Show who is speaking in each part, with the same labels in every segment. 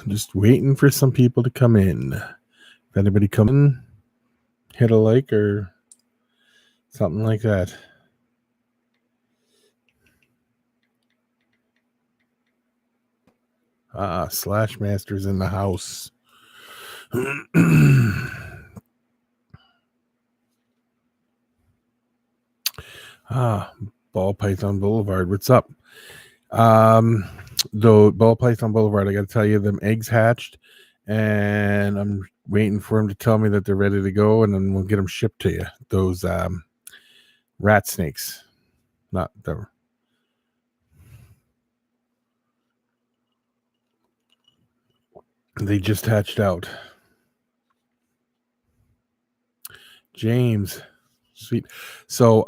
Speaker 1: Just waiting for some people to come in. If anybody come in, hit a like or something like that. Slash Master's in the house. Ball Python Boulevard. What's up? Though Ball Python Boulevard, I got to tell you, them eggs hatched, and I'm waiting for them to tell me that they're ready to go, and then we'll get them shipped to you. Those rat snakes, not the. They just hatched out. James, sweet. So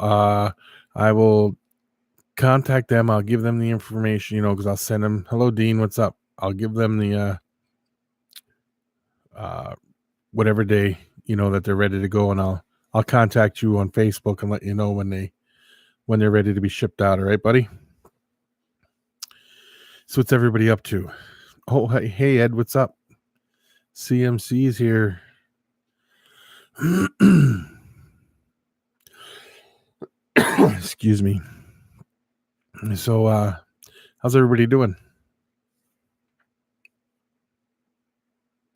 Speaker 1: I will contact them. I'll give them the information, because I'll send them. Hello, Dean. What's up? I'll give them the whatever day that they're ready to go, and I'll contact you on Facebook and let you know when they're ready to be shipped out. All right, buddy. So what's everybody up to? Oh, hey Ed, what's up? CMC's here. Excuse me. So how's everybody doing?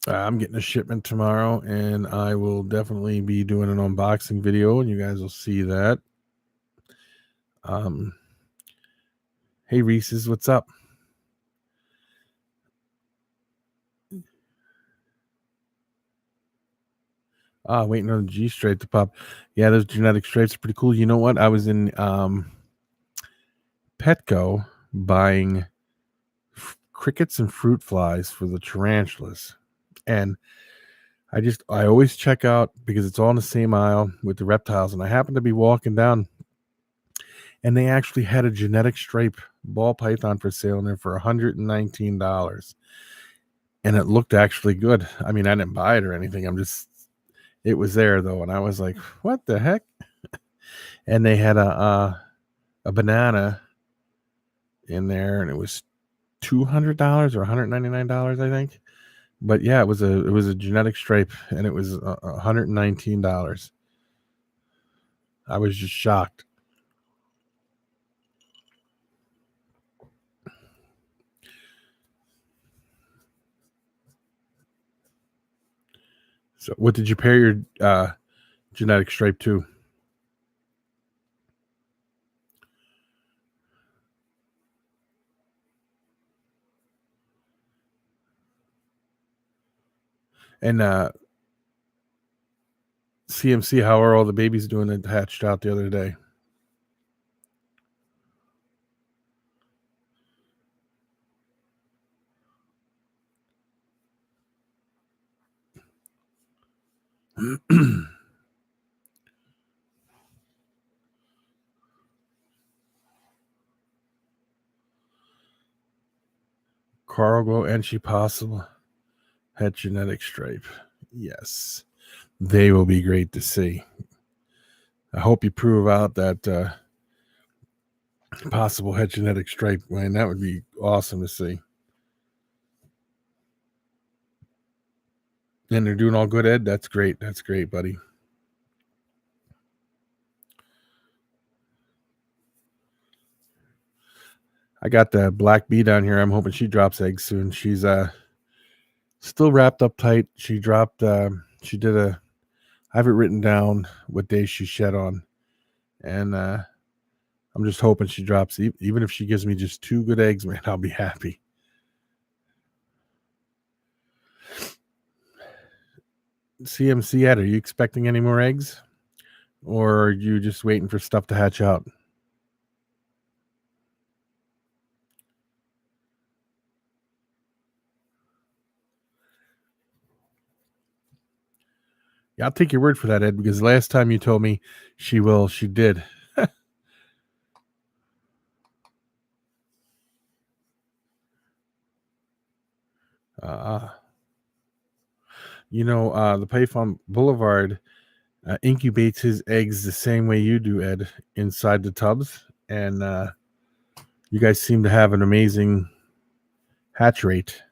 Speaker 1: I'm getting a shipment tomorrow, and I will definitely be doing an unboxing video, and you guys will see that. Hey Reese's, what's up? Waiting on the G stripe to pop. Yeah, those genetic stripes are pretty cool. You know what? I was in Petco buying crickets and fruit flies for the tarantulas, and I always check out because it's all in the same aisle with the reptiles, and I happened to be walking down, and they actually had a genetic stripe ball python for sale in there for $119, and it looked actually good. I mean, I didn't buy it or anything. It was there though, and I was like, "What the heck?" And they had a banana in there, and it was $200 or $199, I think. But yeah, it was a genetic stripe, and it was $119. I was just shocked. So, what did you pair your genetic stripe to? And CMC, how are all the babies doing that hatched out the other day? Cargo and she possible had genetic stripe. Yes, they will be great to see. I hope you prove out that possible head genetic stripe, man. That would be awesome to see. And they're doing all good, Ed. That's great. That's great, buddy. I got the black bee down here. I'm hoping she drops eggs soon. She's still wrapped up tight. She dropped. She did I have it written down what day she shed on, and I'm just hoping she drops. Even if she gives me just 2 good eggs, man, I'll be happy. CMC Ed, are you expecting any more eggs, or are you just waiting for stuff to hatch out? Yeah, I'll take your word for that, Ed, because last time you told me she did. The Python Boulevard incubates his eggs the same way you do, Ed, inside the tubs, and you guys seem to have an amazing hatch rate.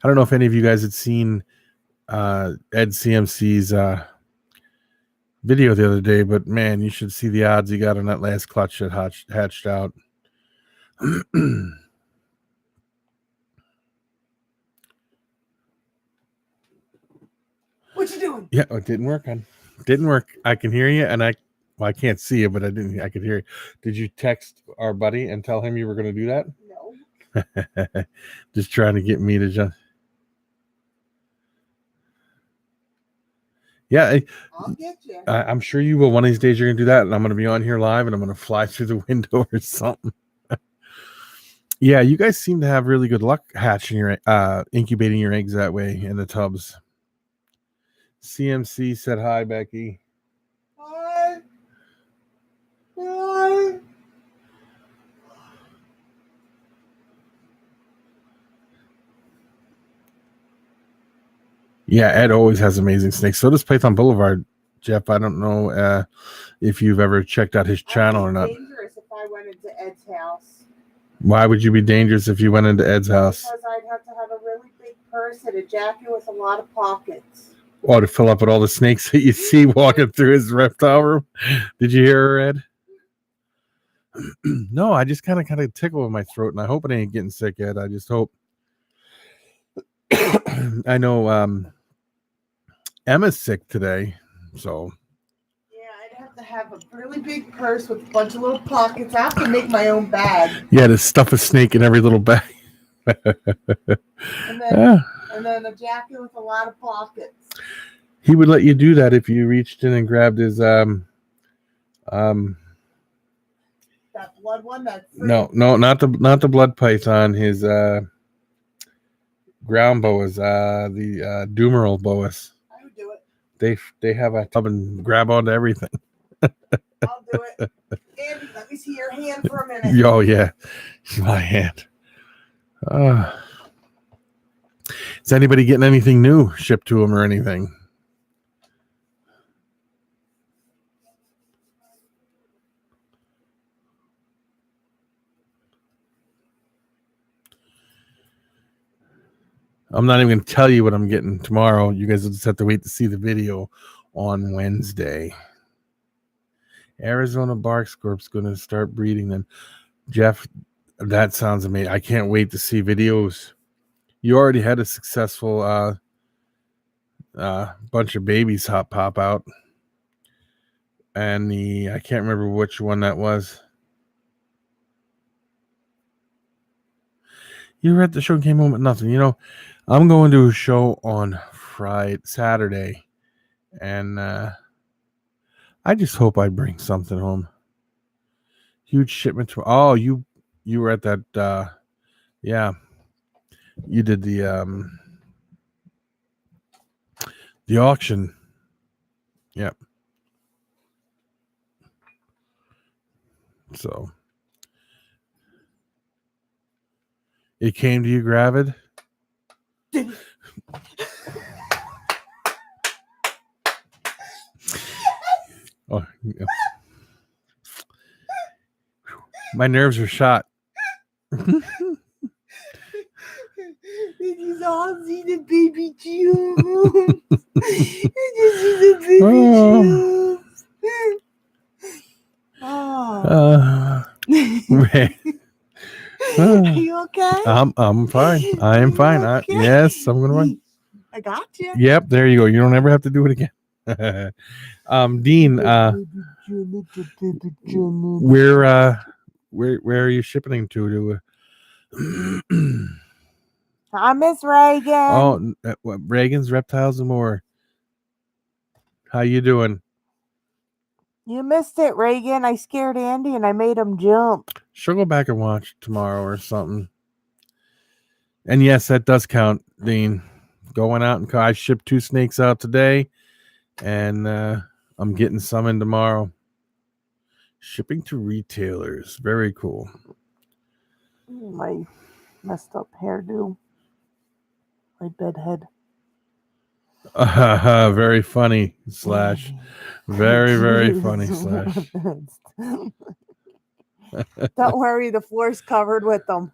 Speaker 1: I don't know if any of you guys had seen Ed CMC's video the other day, but man, you should see the odds he got on that last clutch that hatched out.
Speaker 2: What you doing?
Speaker 1: Yeah, it didn't work. Didn't work. I can hear you, and I can't see you, but I could hear you. Did you text our buddy and tell him you were going to do that?
Speaker 2: No.
Speaker 1: Just trying to get me to just. Yeah,
Speaker 2: I'll get you.
Speaker 1: I'm sure you will. One of these days you're going to do that, and I'm going to be on here live, and I'm going to fly through the window or something. Yeah, you guys seem to have really good luck hatching your incubating your eggs that way in the tubs. CMC said hi, Becky.
Speaker 2: Hi. Hi.
Speaker 1: Yeah, Ed always has amazing snakes. So does Python Boulevard, Jeff. I don't know if you've ever checked out his channel or not.
Speaker 2: I'd be dangerous if I went into Ed's house.
Speaker 1: Why would you be dangerous if you went into Ed's house?
Speaker 2: Because I'd have to have a really big purse and a jacket with a lot of pockets.
Speaker 1: Oh, to fill up with all the snakes that you see walking through his reptile room. Did you hear her, Ed? No, I just kind of tickle in my throat, and I hope it ain't getting sick, Ed. I just hope. I know Emma's sick today, so.
Speaker 2: Yeah, I'd have to have a really big purse with a bunch of little pockets. I have to make my own bag.
Speaker 1: Yeah, to stuff a snake in every little bag.
Speaker 2: And then a jacket with a lot of pockets.
Speaker 1: He would let you do that if you reached in and grabbed his
Speaker 2: that blood one.
Speaker 1: No, not the blood python. His ground boas, the Dumeral boas.
Speaker 2: I would do it.
Speaker 1: They have a tub and grab onto everything.
Speaker 2: I'll do it. Andy, let me see your hand for a minute.
Speaker 1: Oh yeah, my hand. Is anybody getting anything new shipped to them or anything? I'm not even going to tell you what I'm getting tomorrow. You guys will just have to wait to see the video on Wednesday. Arizona Bark Scorp's going to start breeding them. Jeff, that sounds amazing. I can't wait to see videos. You already had a successful bunch of babies pop out. And I can't remember which one that was. You were at the show and came home with nothing. You know, I'm going to a show on Saturday, and I just hope I bring something home. Huge shipment. Oh, you were at that. Yeah, you did the auction. Yep. So it came to you, Gravid. Oh, yeah. My nerves are shot.
Speaker 2: Did you all see the baby tubes? Did you see the baby tubes? Are you okay?
Speaker 1: I'm fine. I am fine.
Speaker 2: Okay?
Speaker 1: Yes, I'm gonna run.
Speaker 2: I got you.
Speaker 1: Yep, there you go. You don't ever have to do it again. Dean, where are you shipping to?
Speaker 2: I miss Reagan.
Speaker 1: Oh, Reagan's Reptiles and More. How you doing?
Speaker 2: You missed it, Reagan. I scared Andy and I made him jump.
Speaker 1: She'll go back and watch tomorrow or something. And yes, that does count, Dean. Going out and I shipped 2 snakes out today, and I'm getting some in tomorrow. Shipping to retailers. Very cool.
Speaker 2: My messed up hairdo. My bedhead.
Speaker 1: Very funny slash. Very, very funny slash.
Speaker 2: Don't worry, the floor's covered with them.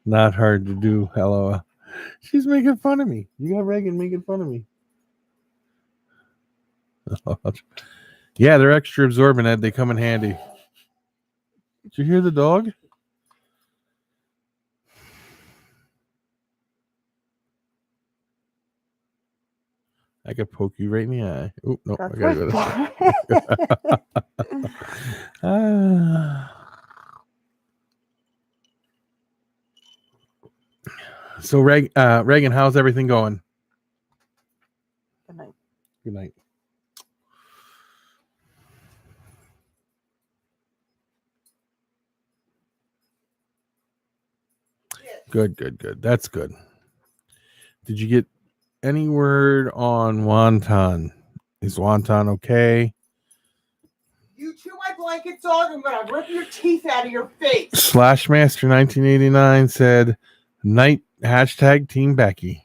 Speaker 1: Not hard to do. LOL. She's making fun of me. You got Reagan making fun of me. Yeah, they're extra absorbent, Ed. They come in handy. Did you hear the dog? I could poke you right in the eye. Oh, no, I gotta go. So, Reagan, how's everything going?
Speaker 2: Good night.
Speaker 1: Good night. Good. That's good. Did you get any word on Wonton? Is Wonton okay?
Speaker 2: You chew my blanket, dog, I'm gonna rip your teeth out of your face.
Speaker 1: Slashmaster 1989 said, "Night hashtag Team Becky."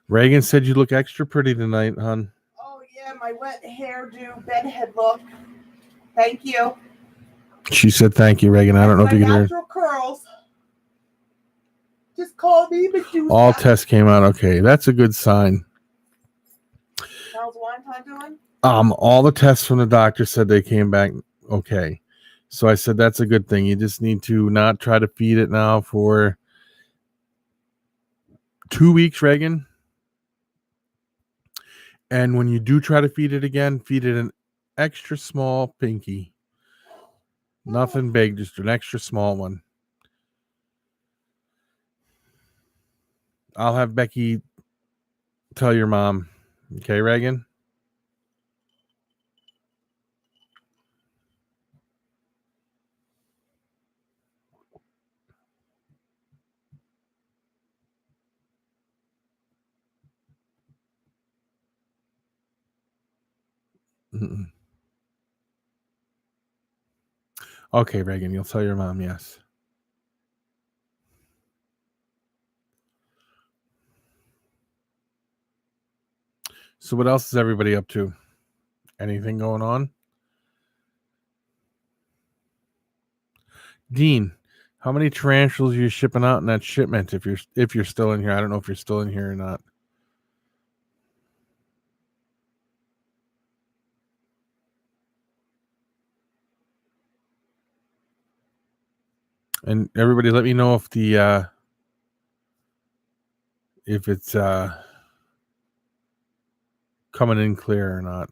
Speaker 1: Reagan said you look extra pretty tonight, hon.
Speaker 2: Oh yeah, my wet hairdo bedhead look. Thank you.
Speaker 1: She said thank you, Reagan. I don't know if you can hear.
Speaker 2: Natural curls. Just call me Medusa.
Speaker 1: All tests came out okay. That's a good sign.
Speaker 2: How's Wonton doing?
Speaker 1: All the tests from the doctor said they came back okay. So I said that's a good thing. You just need to not try to feed it now for 2 weeks, Reagan. And when you do try to feed it again, feed it an extra small pinky. Nothing big, just an extra small one. I'll have Becky tell your mom. Okay, Reagan? Mm-mm. Okay, Reagan, you'll tell your mom, yes. So what else is everybody up to? Anything going on? Dean, how many tarantulas are you shipping out in that shipment if you're still in here? I don't know if you're still in here or not. And everybody let me know if it's coming in clear or not.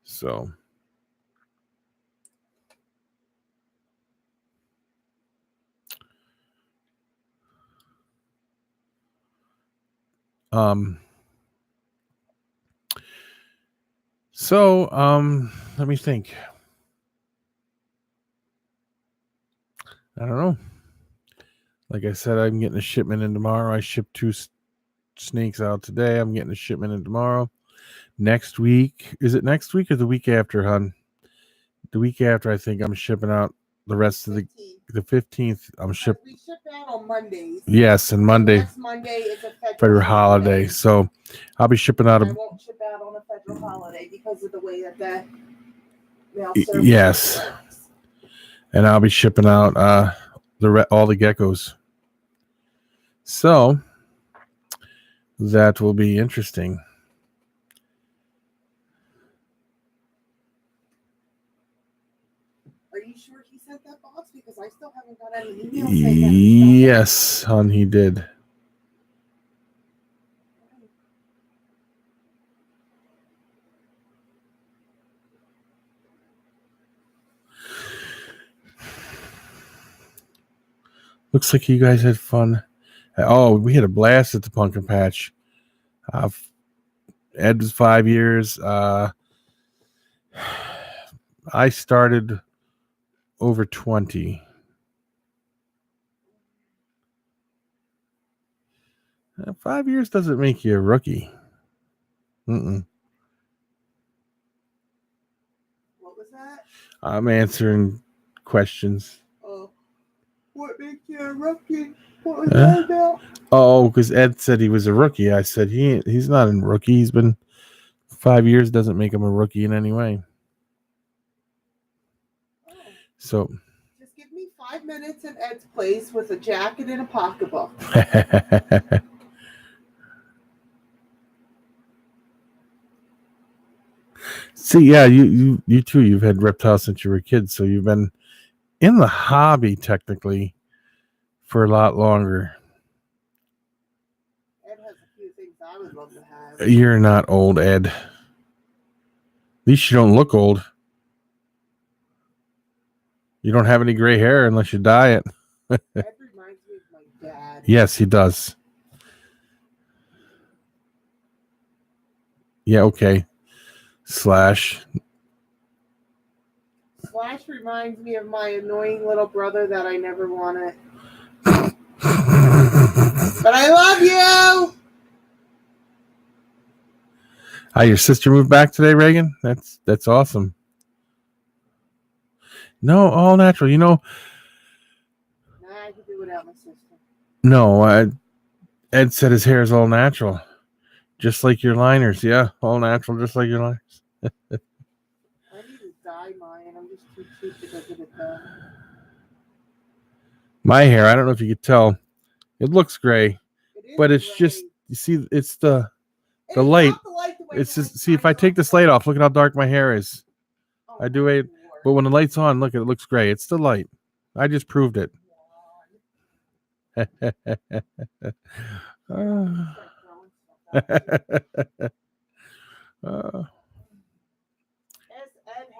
Speaker 1: So let me think. I don't know. Like I said, I'm getting a shipment in tomorrow. I shipped 2 snakes out today. I'm getting a shipment in tomorrow. Next week, is it next week or the week after, hon? The week after, I think I'm shipping out the rest of the 15th. I'm shipping.
Speaker 2: We ship out on Mondays.
Speaker 1: Yes, and Monday.
Speaker 2: Next Monday is a
Speaker 1: federal holiday. So I'll be shipping out.
Speaker 2: I won't ship out on a federal holiday because of the way that the mail service
Speaker 1: yes works. And I'll be shipping out all the geckos. So that will be interesting.
Speaker 2: Are you sure he sent that box? Because I still haven't got any emails.
Speaker 1: Yes, hon, he did. Looks like you guys had fun. Oh, we had a blast at the pumpkin patch. Ed was 5 years. I started over 20. 5 years doesn't make you a rookie.
Speaker 2: What was that?
Speaker 1: I'm answering questions.
Speaker 2: What makes you a rookie? What was that about?
Speaker 1: Oh, because Ed said he was a rookie. I said he's not a rookie. He's been 5 years. Doesn't make him a rookie in any way.
Speaker 2: Oh,
Speaker 1: So
Speaker 2: just give me 5 minutes at Ed's place with a jacket and a pocketbook.
Speaker 1: see, yeah, you too. You've had reptiles since you were kids, so you've been in the hobby technically for a lot longer.
Speaker 2: Ed has a few things I would love to have.
Speaker 1: You're not old, Ed. At least you don't look old. You don't have any gray hair unless you dye it.
Speaker 2: Ed reminds me of my dad.
Speaker 1: Yes, he does. Yeah, okay. Slash
Speaker 2: reminds me of my annoying little brother that I never wanted. But I love you!
Speaker 1: Your sister moved back today, Reagan? That's awesome. No, all natural.
Speaker 2: Nah, I could do without my sister.
Speaker 1: No, Ed said his hair is all natural. Just like your liners. Yeah, all natural, just like your liners.
Speaker 2: I need to dye mine. I'm just too cheap to go get it done.
Speaker 1: My hair, I don't know if you could tell. It looks gray, but it's
Speaker 2: gray.
Speaker 1: just, you see, it's the light. It's just, see, if I take this light off, look at how dark my hair is. I do it, but when the light's on, look, it looks gray. It's the light. I just proved it.
Speaker 2: Ed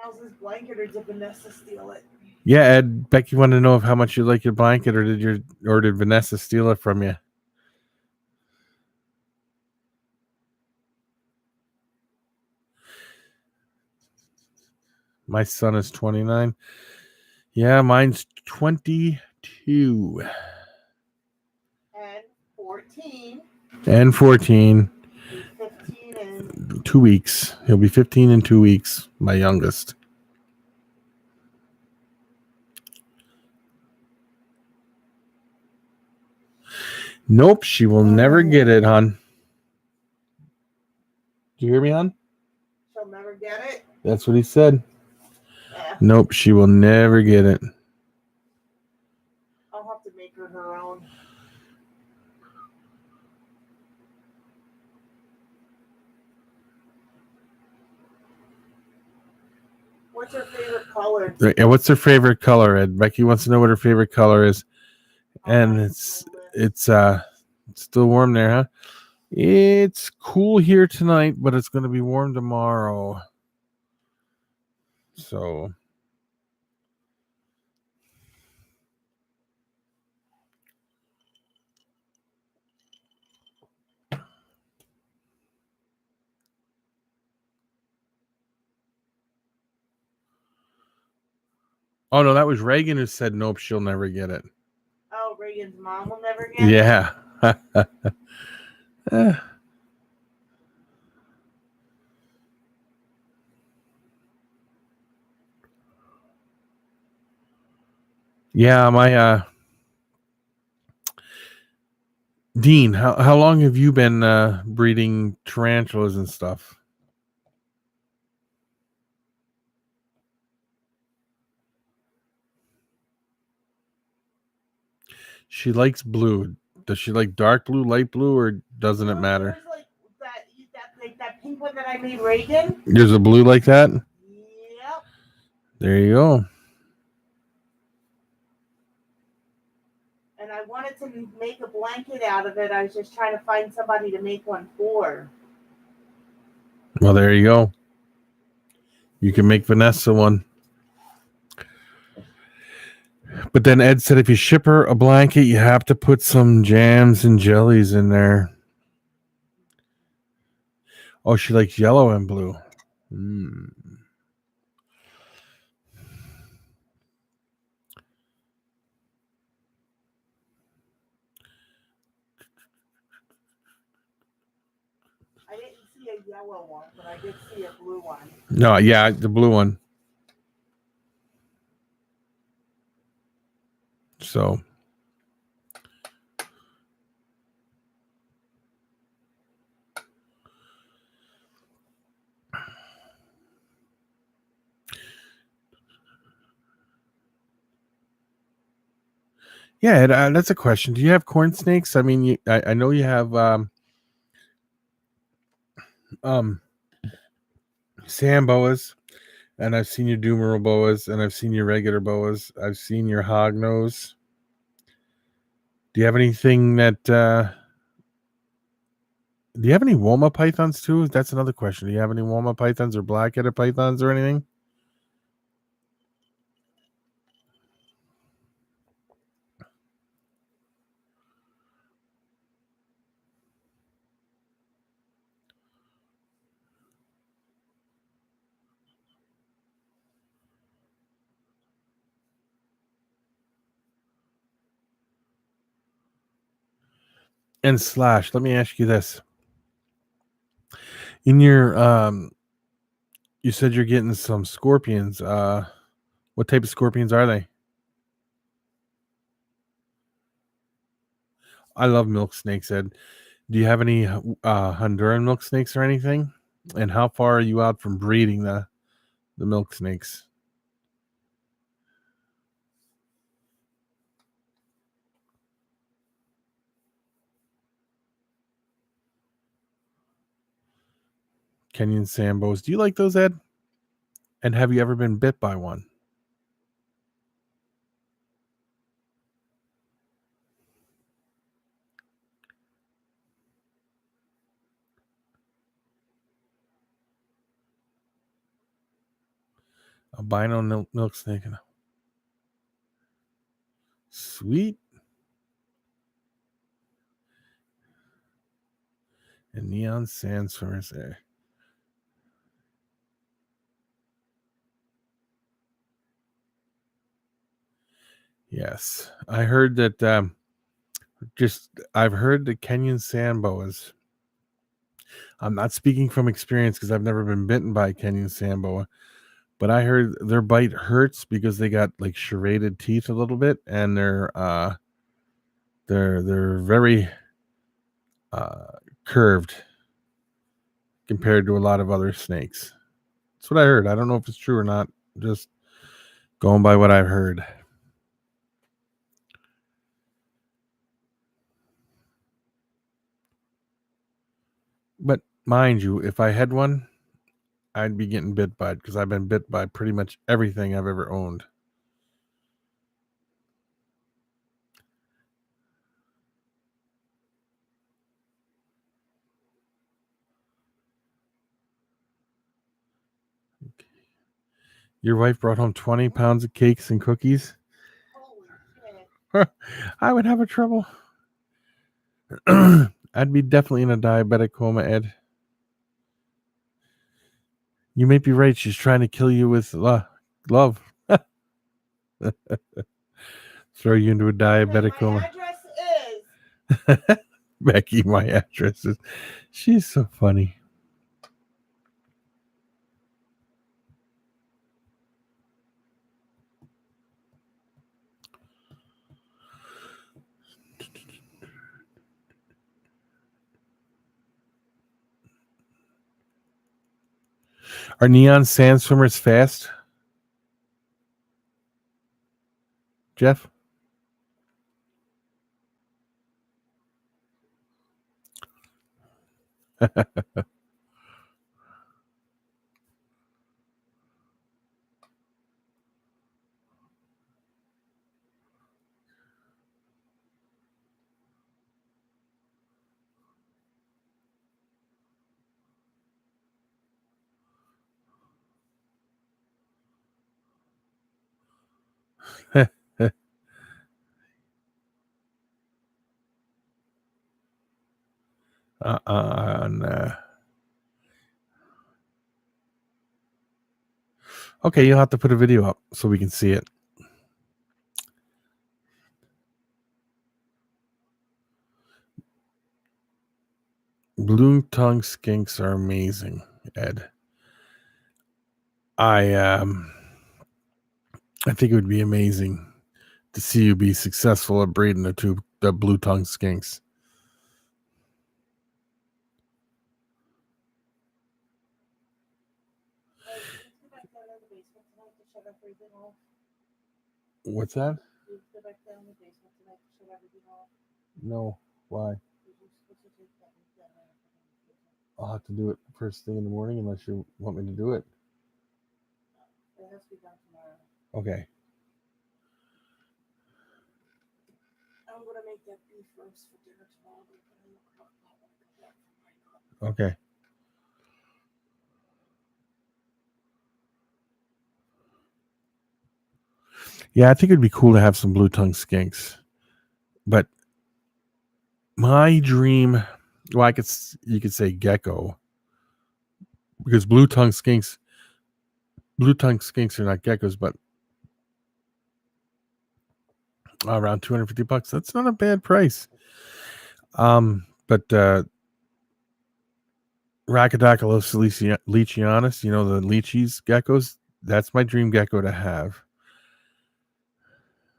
Speaker 2: houses blanket, or did Vanessa steal it?
Speaker 1: Yeah, Ed, Becky wanted to know how much you like your blanket, or did Vanessa steal it from you? My son is 29. Yeah, mine's 22.
Speaker 2: And 14.
Speaker 1: And 14.
Speaker 2: 15 in
Speaker 1: 2 weeks. He'll be 15 in 2 weeks, my youngest. Nope, she will never get it, hon. Do you hear me, hon?
Speaker 2: She'll never get it?
Speaker 1: That's what he said.
Speaker 2: Yeah.
Speaker 1: Nope, she will never get it.
Speaker 2: I'll have to make her own. What's her favorite color?
Speaker 1: And what's her favorite color, Ed? Becky wants to know what her favorite color is. And it's still warm there, huh? It's cool here tonight, but it's going to be warm tomorrow. So oh no, that was Reagan who said nope, she'll never get it.
Speaker 2: Oh, Reagan's mom will never get it?
Speaker 1: Yeah. Yeah, my Dean, how long have you been breeding tarantulas and stuff? She likes blue. Does she like dark blue, light blue, or doesn't it matter?
Speaker 2: Like that pink one that I made Reagan.
Speaker 1: There's a blue like that?
Speaker 2: Yep.
Speaker 1: There you go.
Speaker 2: And I wanted to make a blanket out of it. I was just trying to find somebody to make one for.
Speaker 1: Well, there you go. You can make Vanessa one. But then Ed said if you ship her a blanket, you have to put some jams and jellies in there. Oh, she likes yellow and blue.
Speaker 2: I didn't see a yellow one, but I did see a blue one.
Speaker 1: No, yeah, the blue one. So yeah, that's a question. Do you have corn snakes? I mean, I know you have sand boas, and I've seen your Doomer boas, and I've seen your regular boas. I've seen your hognose. Do you have anything that? Do you have any Woma pythons too? That's another question. Do you have any Woma pythons or black-headed pythons or anything? And Slash, let me ask you this. In your you said you're getting some scorpions. What type of scorpions are they? I love milk snakes, Ed. Do you have any Honduran milk snakes or anything? And how far are you out from breeding the milk snakes? Kenyan Sambos. Do you like those, Ed? And have you ever been bit by one? Albino milk snake. Sweet. And neon sandstorms there. Yes. I heard that I've heard the Kenyan sand boas. I'm not speaking from experience because I've never been bitten by a Kenyan sand boa, but I heard their bite hurts because they got like serrated teeth a little bit, and they're very curved compared to a lot of other snakes. That's what I heard. I don't know if it's true or not. Just going by what I've heard. But mind you, if I had one, I'd be getting bit by it because I've been bit by pretty much everything I've ever owned. Your wife brought home 20 pounds of cakes and cookies.
Speaker 2: Holy shit.
Speaker 1: I would have a trouble. I'd be definitely in a diabetic coma, Ed. You may be right. She's trying to kill you with love. Throw you into a diabetic coma.
Speaker 2: My address is.
Speaker 1: Becky, my address is. She's so funny. Are neon sand swimmers fast? Jeff? Nah. Okay, you'll have to put a video up so we can see it. Blue tongue skinks are amazing, Ed. I think it would be amazing to see you be successful at breeding the blue tongue skinks. What's that? No. Why? I'll have to do it first thing in the morning unless you want me to do it.
Speaker 2: It has to be done tomorrow.
Speaker 1: Okay.
Speaker 2: I'm gonna make that beef roast for dinner tomorrow.
Speaker 1: Okay. Yeah, I think it'd be cool to have some blue tongue skinks. But my dream, well, you could say gecko, because blue tongue skinks are not geckos, but around $250. That's not a bad price. But Rhacodactylus leachianus, the lychees geckos, that's my dream gecko to have.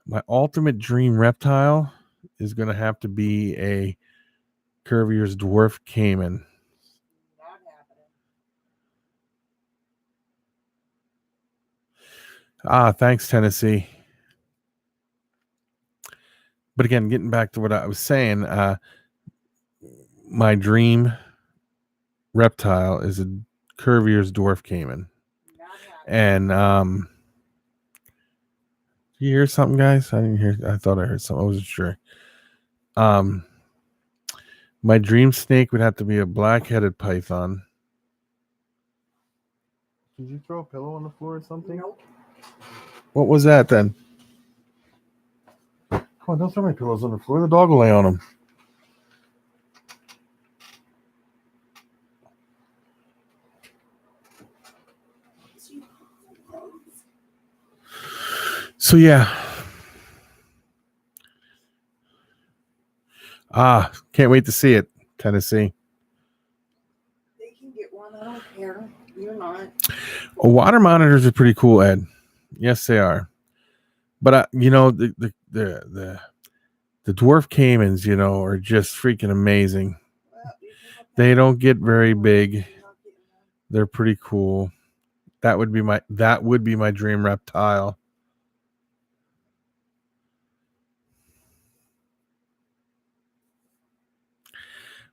Speaker 1: My ultimate dream reptile is going to have to be a Cuvier's dwarf caiman.
Speaker 2: Not happening.
Speaker 1: Thanks, Tennessee. But again, getting back to what I was saying, my dream reptile is a Cuvier's dwarf caiman. And you hear something, guys? I didn't hear. I thought I heard something. I wasn't sure. My dream snake would have to be a black-headed python. Did you throw a pillow on the floor or something?
Speaker 2: Nope.
Speaker 1: What was that then? Come on, don't throw my pillows on the floor. The dog will lay on them. So yeah. Can't wait to see it, Tennessee.
Speaker 2: They can get one. I don't care. You're not.
Speaker 1: Water monitors are pretty cool, Ed. Yes, they are. But the dwarf caimans, are just freaking amazing. They don't get very big. They're pretty cool. That would be my dream reptile.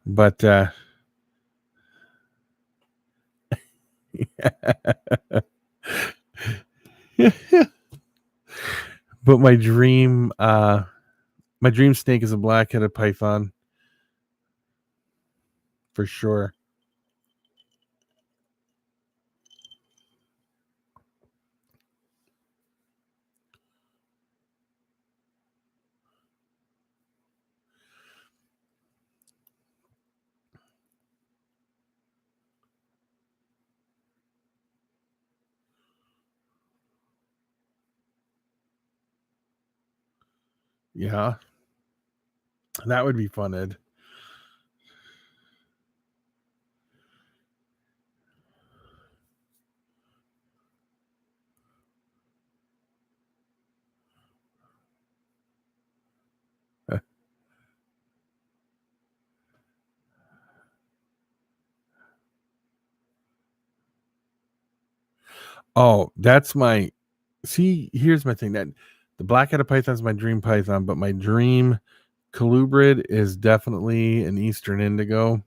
Speaker 1: But but my dream snake is a black-headed python. For sure. Yeah. That would be fun, Ed. Oh, that's my. See, here's my thing. That the black-headed python is my dream python, but my dream colubrid is definitely an eastern indigo.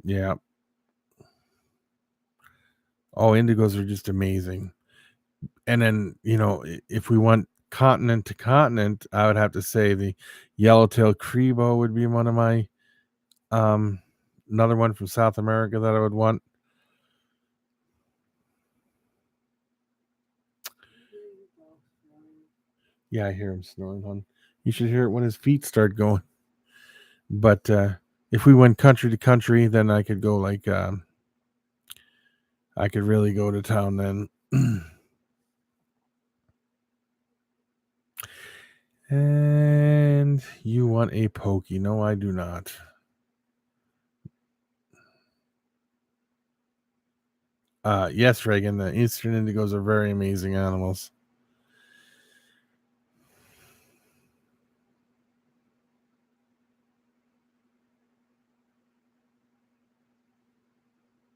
Speaker 1: Yeah. Oh, indigos are just amazing. And then, if we want continent to continent, I would have to say the yellowtail crebo would be one of my another one from South America that I would want. Yeah, I hear him snoring, hon. You should hear it when his feet start going. But if we went country to country, then I could go I could really go to town then. And you want a pokey? No, I do not. Yes, Reagan, the Eastern Indigos are very amazing animals.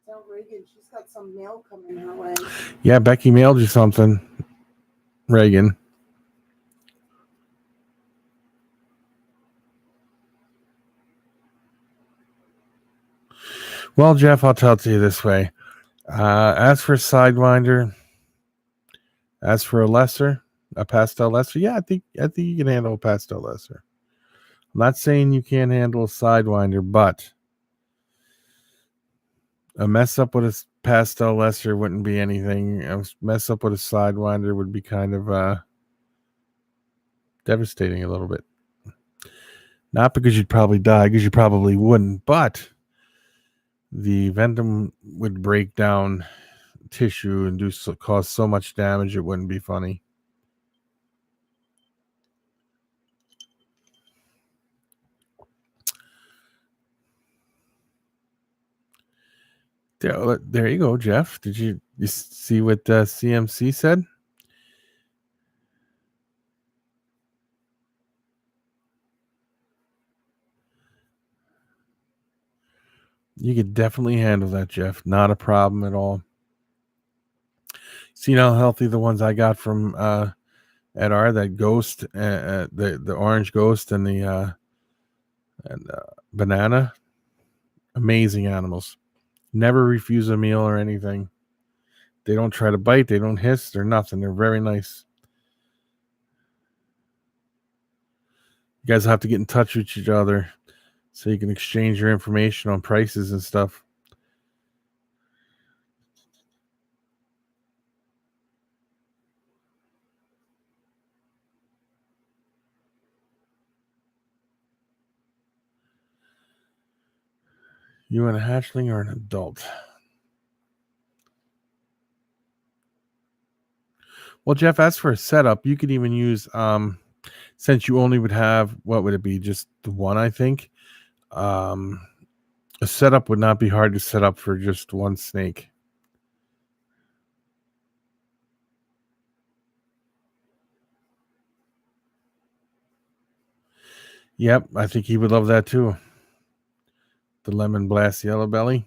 Speaker 2: Tell Reagan she's got some mail coming her way.
Speaker 1: Yeah, Becky mailed you something, Reagan. Well, Jeff, I'll tell it to you this way. As for Sidewinder, as for a pastel lesser, yeah, I think you can handle a pastel lesser. I'm not saying you can't handle a Sidewinder, but a mess up with a pastel lesser wouldn't be anything. A mess up with a Sidewinder would be kind of devastating a little bit. Not because you'd probably die, because you probably wouldn't, but the Ventum would break down tissue and cause so much damage it wouldn't be funny. There you go, Jeff. Did you see what CMC said? You could definitely handle that, Jeff. Not a problem at all. See how healthy the ones I got from Ed are, that ghost, the orange ghost and the banana. Amazing animals. Never refuse a meal or anything. They don't try to bite. They don't hiss. They're nothing. They're very nice. You guys have to get in touch with each other so you can exchange your information on prices and stuff. You want a hatchling or an adult? Well, Jeff, as for a setup, you could even use, since you only would have, what would it be? Just the one, I think. A setup would not be hard to set up for just one snake. Yep, I think he would love that too. The lemon blast yellow belly.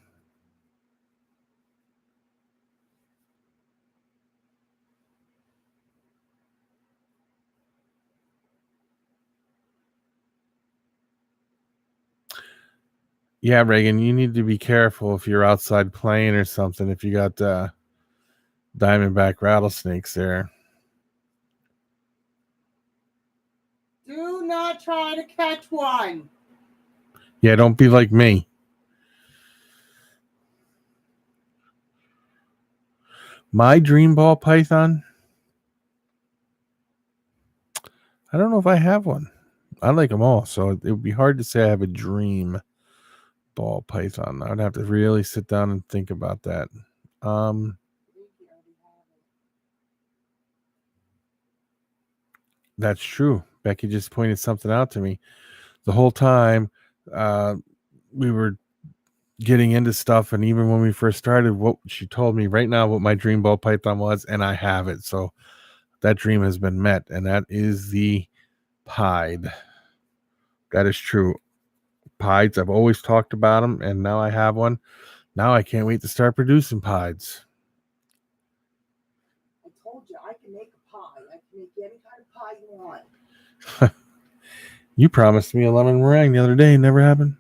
Speaker 1: Yeah, Reagan, you need to be careful if you're outside playing or something. If you got diamondback rattlesnakes there.
Speaker 2: Do not try to catch one.
Speaker 1: Yeah, don't be like me. My dream ball python? I don't know if I have one. I like them all, so it would be hard to say I have a dream ball python. I would have to really sit down and think about that. That's true. Becky just pointed something out to me. The whole time we were getting into stuff, and even when we first started, what she told me right now what my dream ball python was, and I have it. So that dream has been met, and that is the pied. That is true. Pieds, I've always talked about them, and now I have one. Now I can't wait to start producing pieds.
Speaker 2: I told you I can make a pie. I can make any kind of pie you want.
Speaker 1: You promised me a lemon meringue the other day. Never happened.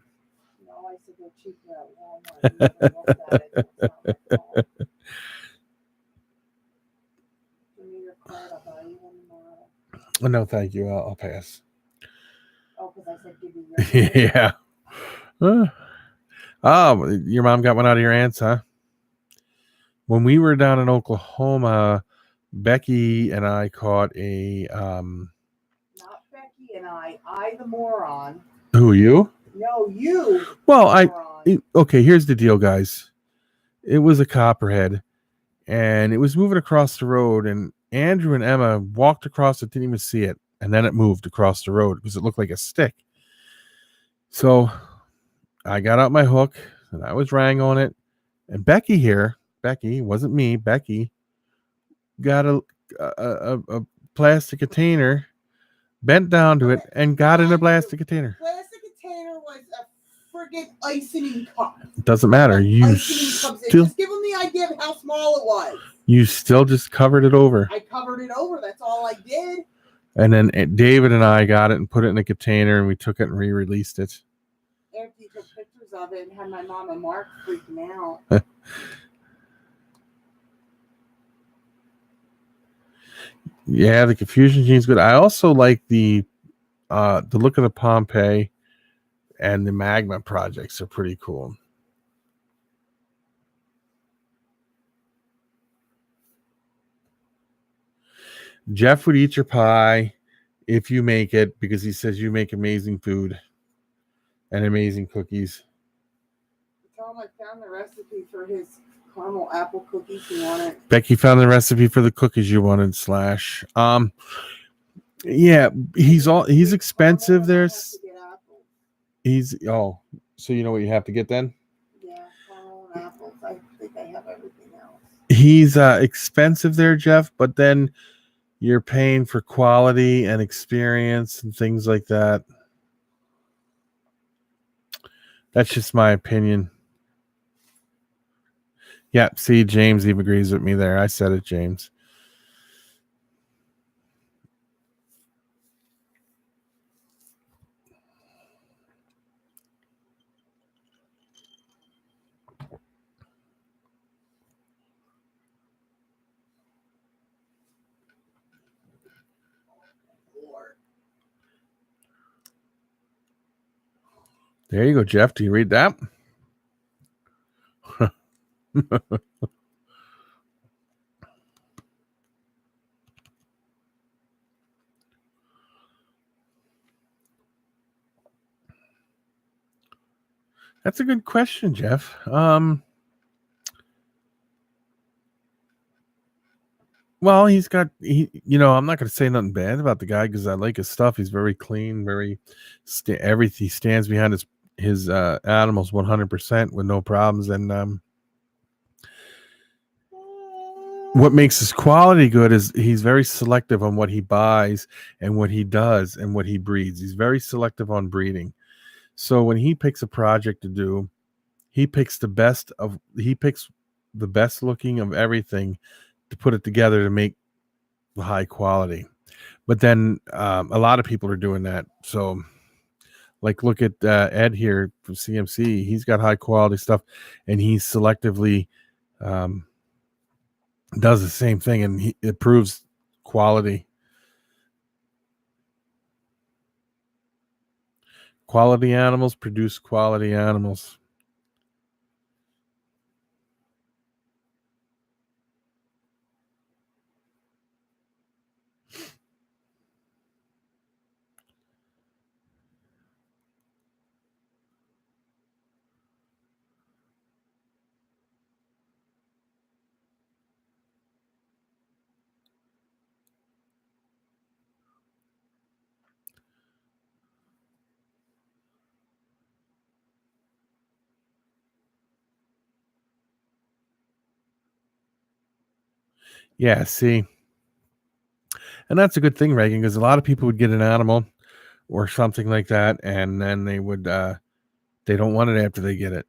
Speaker 2: No, I said they're cheaper at Walmart. You never looked at it. It's not my fault. Give me your card. I'll buy you one tomorrow.
Speaker 1: No, thank you. I'll pass.
Speaker 2: Oh, because I said give you your
Speaker 1: Yeah. Oh, your mom got one out of your aunt's, huh? When we were down in Oklahoma, Becky and I caught a
Speaker 2: not Becky and I the moron.
Speaker 1: Who, you?
Speaker 2: No, you.
Speaker 1: Well, okay, here's the deal, guys. It was a copperhead, and it was moving across the road, and Andrew and Emma walked across it, didn't even see it, and then it moved across the road because it looked like a stick. So I got out my hook, and I was wrangling it, and Becky, wasn't me, Becky, got a plastic container, bent down to it, and got in a plastic container.
Speaker 2: Plastic container was a freaking icing cup.
Speaker 1: It doesn't matter.
Speaker 2: Like
Speaker 1: You
Speaker 2: icing cups.
Speaker 1: still
Speaker 2: Just give them the idea of how small it was.
Speaker 1: you still just covered it over.
Speaker 2: I covered it over. That's all I did.
Speaker 1: And then David and I got it and put it in a container, and we took it and re-released it.
Speaker 2: Auntie took pictures of it and had my mom and Mark freaking out.
Speaker 1: Yeah, the Confusion Gene's good. I also like the look of the Pompeii and the Magma projects are pretty cool. Jeff would eat your pie if you make it because he says you make amazing food and amazing cookies.
Speaker 2: Tell him I found the recipe for his caramel apple cookies you wanted.
Speaker 1: Becky found the recipe for the cookies you wanted, / yeah, he's expensive. There's so you know what you have to get then?
Speaker 2: Yeah, caramel and apples. I think I have everything else.
Speaker 1: He's expensive there, Jeff, but then you're paying for quality and experience and things like that. That's just my opinion. Yeah, see, James even agrees with me there. I said it, James. There you go, Jeff. Do you read that? That's a good question, Jeff. Well, I'm not going to say nothing bad about the guy because I like his stuff. He's very clean, everything. He stands behind his animals 100% with no problems. And what makes his quality good is he's very selective on what he buys and what he does and what he breeds. He's very selective on breeding. So when he picks a project to do, he picks the best looking of everything to put it together to make the high quality. But then a lot of people are doing that. So like look at Ed here from CMC. He's got high quality stuff and he selectively does the same thing and it proves quality. Quality animals produce quality animals. Yeah, see. And that's a good thing, Reagan, because a lot of people would get an animal or something like that, and then they would they don't want it after they get it.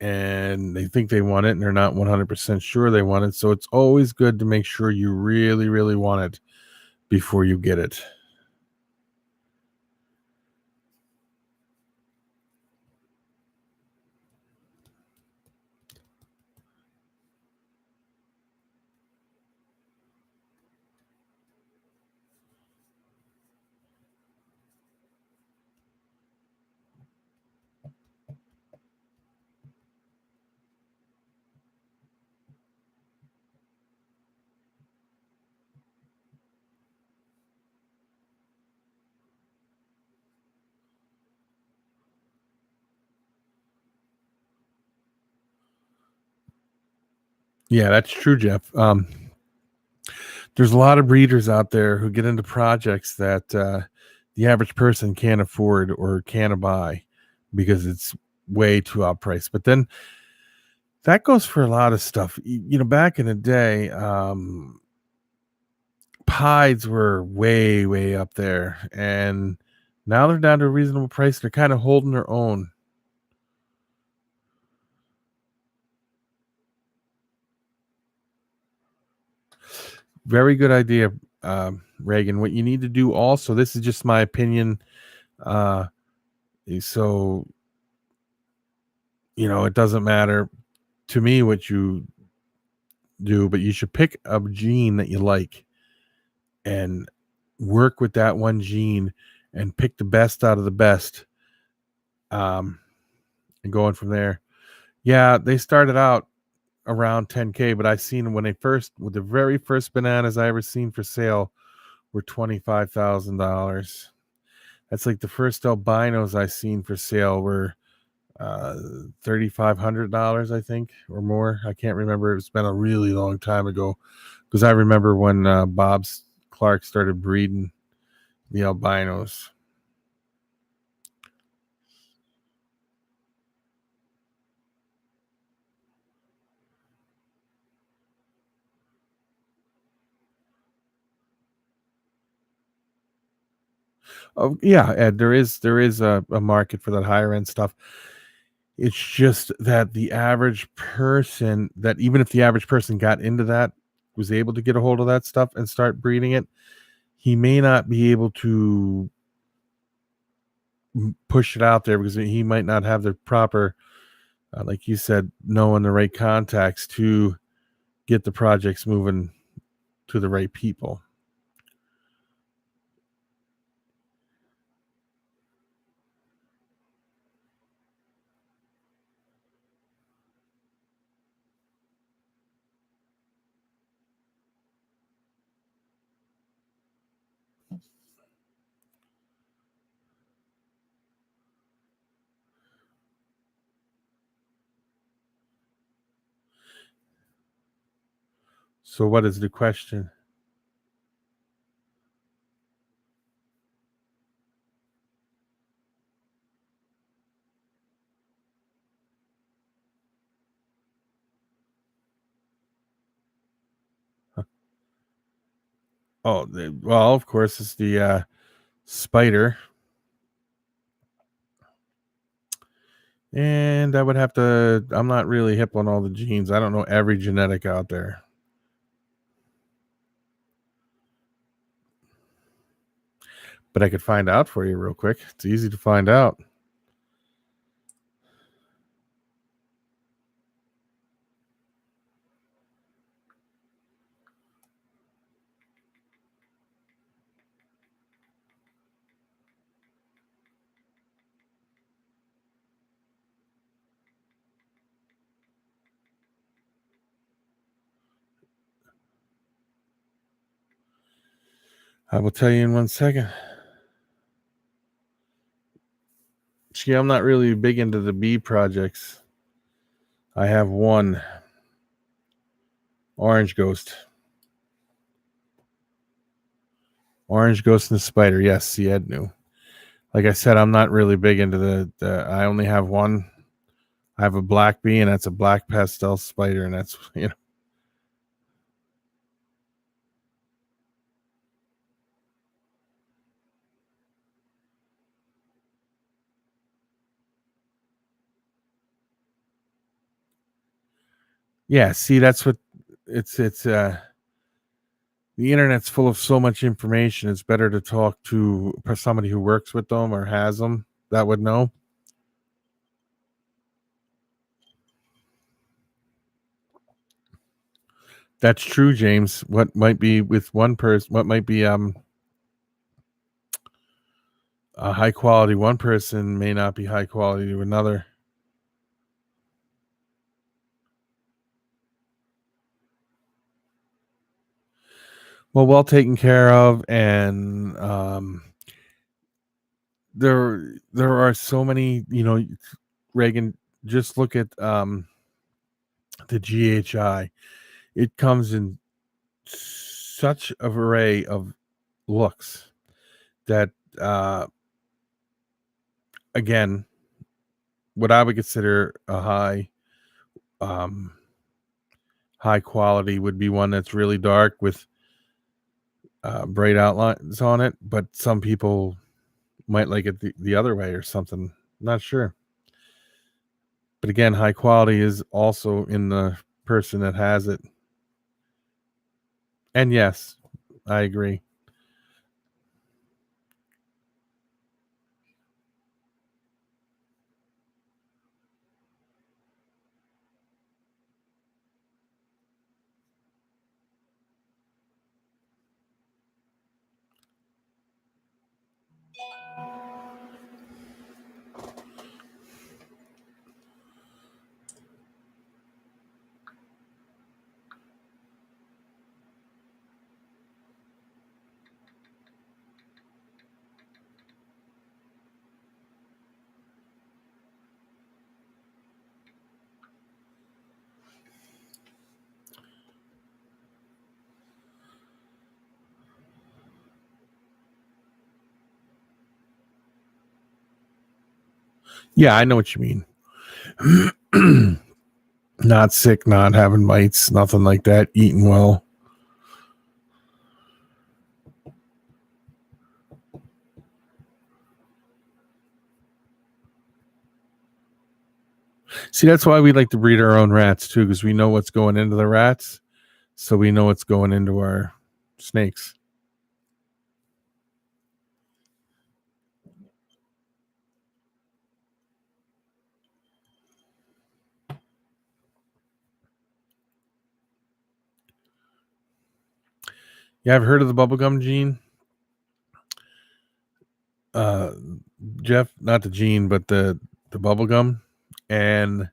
Speaker 1: And they think they want it, and they're not 100% sure they want it. So it's always good to make sure you really, really want it before you get it. Yeah, that's true, Jeff. There's a lot of breeders out there who get into projects that the average person can't afford or can't buy because it's way too outpriced. But then that goes for a lot of stuff. Back in the day, pies were way, way up there. And now they're down to a reasonable price. They're kind of holding their own. Very good idea, Reagan. What you need to do also, this is just my opinion. So, it doesn't matter to me what you do, but you should pick a gene that you like and work with that one gene and pick the best out of the best, and going from there. Yeah, they started out around 10K, but I seen when with the very first bananas I ever seen for sale were $25,000. That's like the first albinos I seen for sale were $3,500, I think, or more. I can't remember. It's been a really long time ago, because I remember when Bob Clark started breeding the albinos. Oh yeah, Ed, there is a market for that higher end stuff. It's just that the average person, that even if the average person got into that, was able to get a hold of that stuff and start breeding it, he may not be able to push it out there because he might not have the proper, like you said, knowing the right contacts to get the projects moving to the right people. So what is the question? Oh, well, of course, it's the spider. And I would have to, I'm not really hip on all the genes. I don't know every genetic out there. But I could find out for you real quick. It's easy to find out. I will tell you in 1 second. See, I'm not really big into the bee projects. I have one orange ghost. Orange ghost and the spider. Yes, see, Ed knew. Like I said, I'm not really big into the I only have one. I have a black bee, and that's a black pastel spider, and that's, yeah, see, that's what it's the internet's full of so much information. It's better to talk to somebody who works with them or has them that would know. That's true, James. What might be with one person, what might be a high quality one person may not be high quality to another. Well taken care of, and there are so many, Reagan, just look at the GHI. It comes in such a array of looks that again, what I would consider a um high quality would be one that's really dark with bright outlines on it, but some people might like it the other way or something. Not sure. But again, high quality is also in the person that has it. And yes, I agree. Yeah, I know what you mean. Not sick, not having mites, nothing like that, eating well. See, that's why we like to breed our own rats too, because we know what's going into the rats, so we know what's going into our snakes. Yeah, I've heard of the bubblegum gene. Uh, Jeff, not the gene, but the bubblegum. And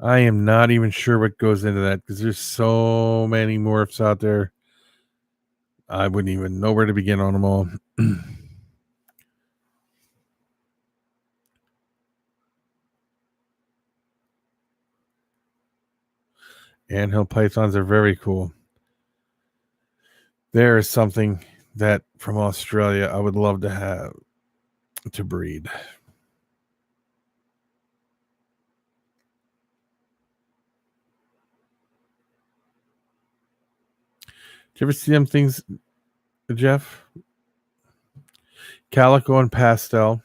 Speaker 1: I am not even sure what goes into that because there's so many morphs out there. I wouldn't even know where to begin on them all. Anthill pythons are very cool. There is something that from Australia I would love to have to breed. Did you ever see them things, Jeff? Calico and pastel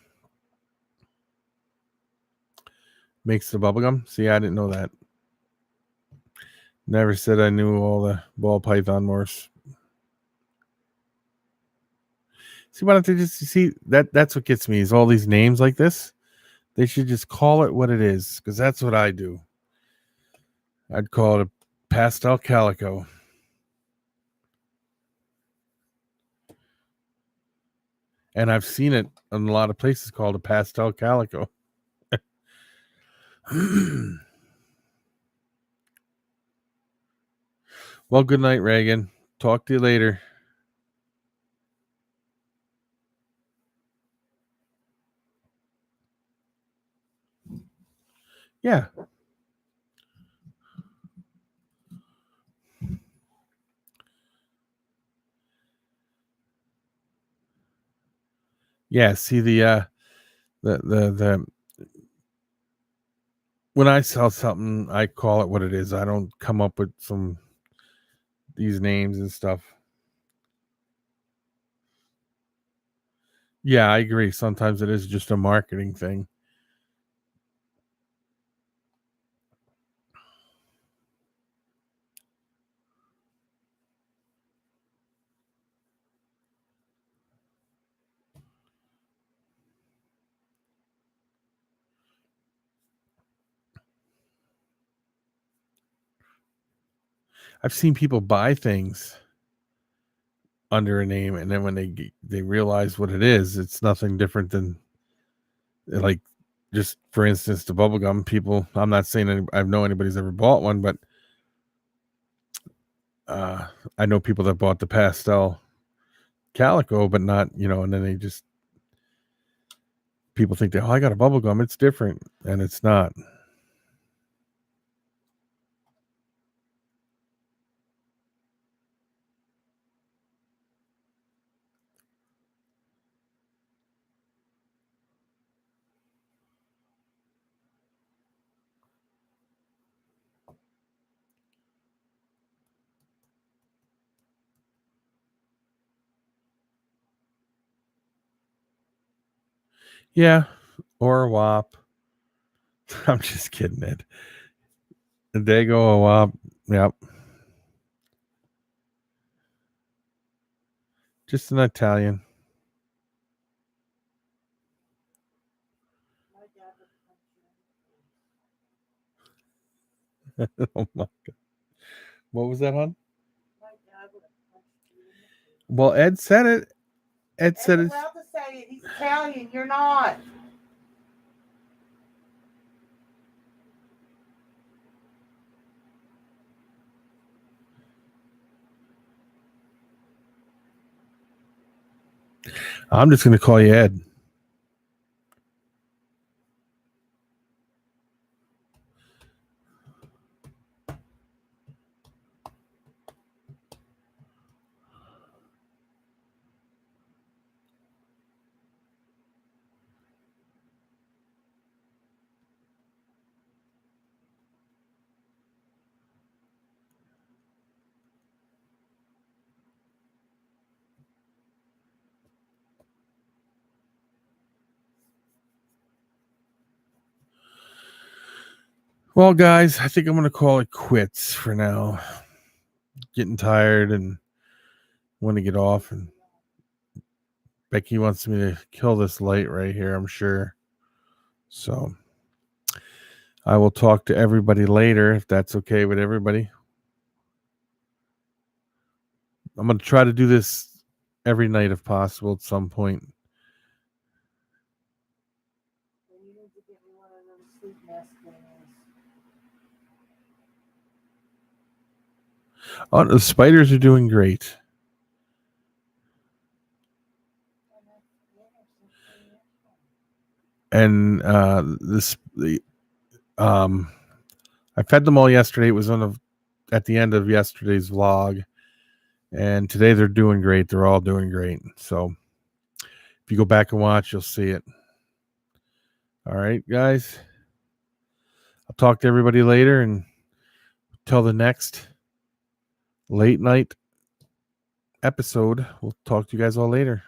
Speaker 1: makes the bubblegum. See, I didn't know that. Never said I knew all the ball python morphs. See, why don't they just see that? That's what gets me is all these names like this. They should just call it what it is, because that's what I do. I'd call it a pastel calico. And I've seen it in a lot of places called a pastel calico. Well, good night, Reagan. Talk to you later. Yeah. Yeah. See the when I sell something, I call it what it is. I don't come up with these names and stuff. Yeah, I agree. Sometimes it is just a marketing thing. I've seen people buy things under a name, and then when they realize what it is, it's nothing different than like just for instance the bubblegum people. I'm not saying I know anybody's ever bought one, but I know people that bought the pastel calico, but not, and then they just people think that, oh, I got a bubblegum, it's different, and it's not. Yeah, or a wop. I'm just kidding, Ed. The Dago, a wop. Yep. Just an Italian.
Speaker 2: My dad would punch you in the face.
Speaker 1: Oh my God. What was that, hon?
Speaker 2: My dad would have punched you in the face.
Speaker 1: Well, Ed said it. Ed said
Speaker 2: Ed's
Speaker 1: it.
Speaker 2: allowed to say it. He's Italian. You're not.
Speaker 1: I'm just going to call you Ed. Well, guys, I think I'm going to call it quits for now. Getting tired and want to get off. And Becky wants me to kill this light right here, I'm sure. So I will talk to everybody later if that's okay with everybody. I'm going to try to do this every night if possible at some point.
Speaker 2: Then you need to get me one of those sleep mask things.
Speaker 1: Oh, the spiders are doing great. And I fed them all yesterday. It was at the end of yesterday's vlog. And today they're doing great. They're all doing great. So if you go back and watch, you'll see it. All right, guys. I'll talk to everybody later, and till the next late night episode, we'll talk to you guys all later.